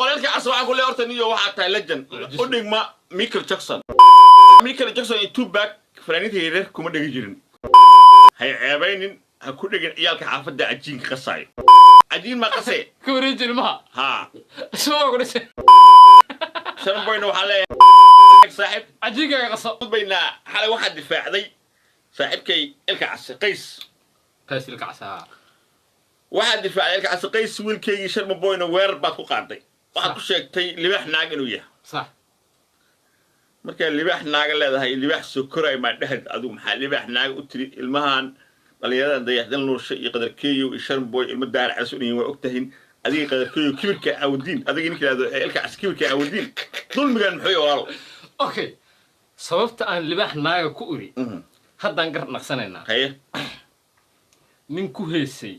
boqolaalkii casr waxaan ku leeyahay horta niyo waxaa tahay legend u dhigma Michael Jackson iyo Tupac fanaaniinta yaryar kuma dhigi jirin hay ceebaynin ha ku dhigin ciyaalka xaafadda cajiinka qasay cajiin ma qasay ku wareejin ma ha soo gudashay shan boyna waxaa leeyahay saaxiib cajiinka qasab bayna xalay waxaa difaacday saaxiibkay ilka casqays ilka casaa waxaa difaacday ilka casqays wiilkeygii shan boyna weerar baad ku qaaday waxaad ku sheegtay libax naag inuu yahay صح marka libax naaga leedahay libax soo koray ma dhaxad adigu maxaa libax naaga u tiri ilmahan dhalinyarada dayaxdan nuursha iyo qadarkeeyo ishan boy ilma daar casuuniin waa ogtahin adiga qadarkeeyo kibirka awdiin adiga in kala ilka kibirka awdiin dulmigan muxuu walaal okay sababta aan libax naaga ku uri haddaan gar naqsanayna haye nin ku heesay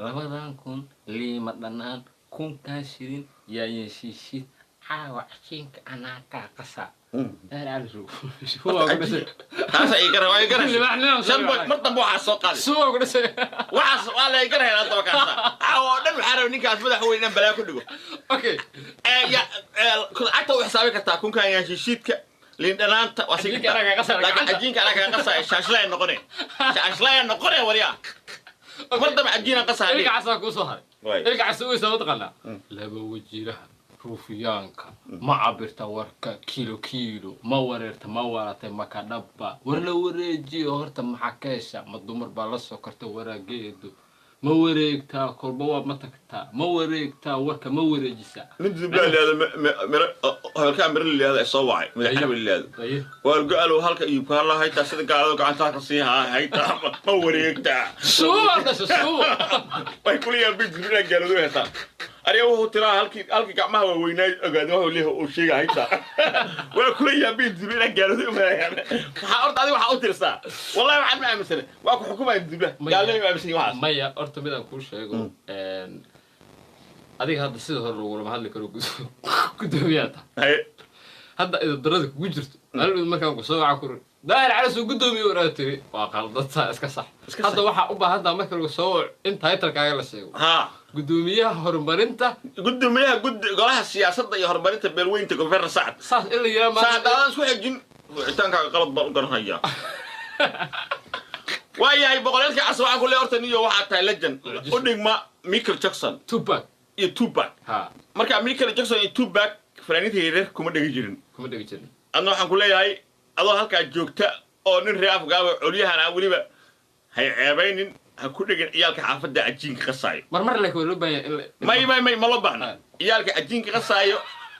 labadan kun liima dhanaan kun ka shirin yaa yeeshishid عشينك أنا كقصة. أنا أعرفه. هو أقول هذا يقرأ ويقرأ. اللي معنا. شنبه مرتبو على السوق هذا. شو أقول وعص ولا يقرأ هذا طبعا كذا. أو نبي حرام نيكاس بدأ هو ينام بلا كله. أوكي. يا كل عتوا حسابك تكون كان يشيشيتك لين أنا أنت واسيك. لكن أجينك أنا كقصة شاشلين نقولين. شاشلين نقولين وريا. مرتب أجينا قصة هذه. إلك عصا كوسهر. إلك عسوي سوت قلنا. لا بوجي لها. روفيانكا ما عبرت وركا كيلو ما وررت ما ورت ما كدبا ولا وريجي هرت ما حكيشا ما دمر بالا سكرت ورا جيدو ما وريكتا كلبوا ما تكتا ما وريكتا وركا ما وريجيسا نجيب لي هذا كان اللي هذا صواعي مدحنا باللي هذا وقالوا هلك يبقى الله هاي تاسد قالوا قعنتها قصيها هاي ما وريكتا شو هذا شو ويقول يا بنت قالوا هذا أريوه ترى هالك كعمه ويناي أقعدوه وليه وشيء هيدا وكل يبين زبينة قالوا ما يعني حاولت هذه وحاولت ترسا والله ما حد ما مثلا وأكو حكومة يدبله قال لي ما بسني واحد ما يا أرتمي كل شيء يقول هذيك هذا السيد هرو ولا محل كانوا قدومياتها هذا إذا درجك وجرت قالوا ما كانوا قصوا عكور داير على سوق قدومي وراتري وقال ضد اسك صح هذا waxa u baahan tahay marka lagu soo inta hay'adkaaga la sheego ha gudoomiyaha horumarinta golaha siyaasadda iyo horumarinta beelweynta governar Saad saas ila yaa ma saadaan isku xigin wicitaankaaga qalad baan u garanaya waayahay boqolaalkii casr waxaan ku leeyahay horta niyo waxaa tahay legend u dhigma Michael Jackson Tupac ha marka Michael Jackson iyo Tupac fanaaniinta yaryar kuma dhigi jirin adna waxaan ku leeyahay adoo halka joogta oo nin reef gaabo culiyahana waliba hay ceebaynin ha ku dhigin ciyaalka xaafadda cajiinka qasay mar la koo loo may ma loo baahna ciyaalka cajiinka qasaayo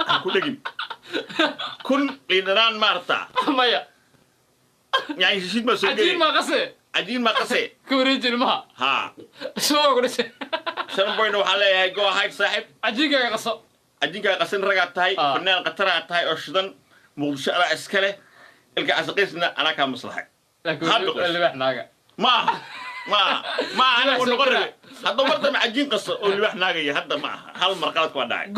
ha ku dhigin kun liidaan maarta maya يعني شيء ما سوي عجين ما قصي كوريج الماء ها شو أقول شنو بينه وحلا هاي جو هاي صاحب عجين قصن رجعت هاي فنان قطرات هاي أشدن مغشى على إسكاله القى عسقيسنا أنا كان مصلحة اللي إحنا ما أنا ونقرر هذا مرة مع عجين قصة اللي إحنا جاي هذا ما هالمرقات وداعي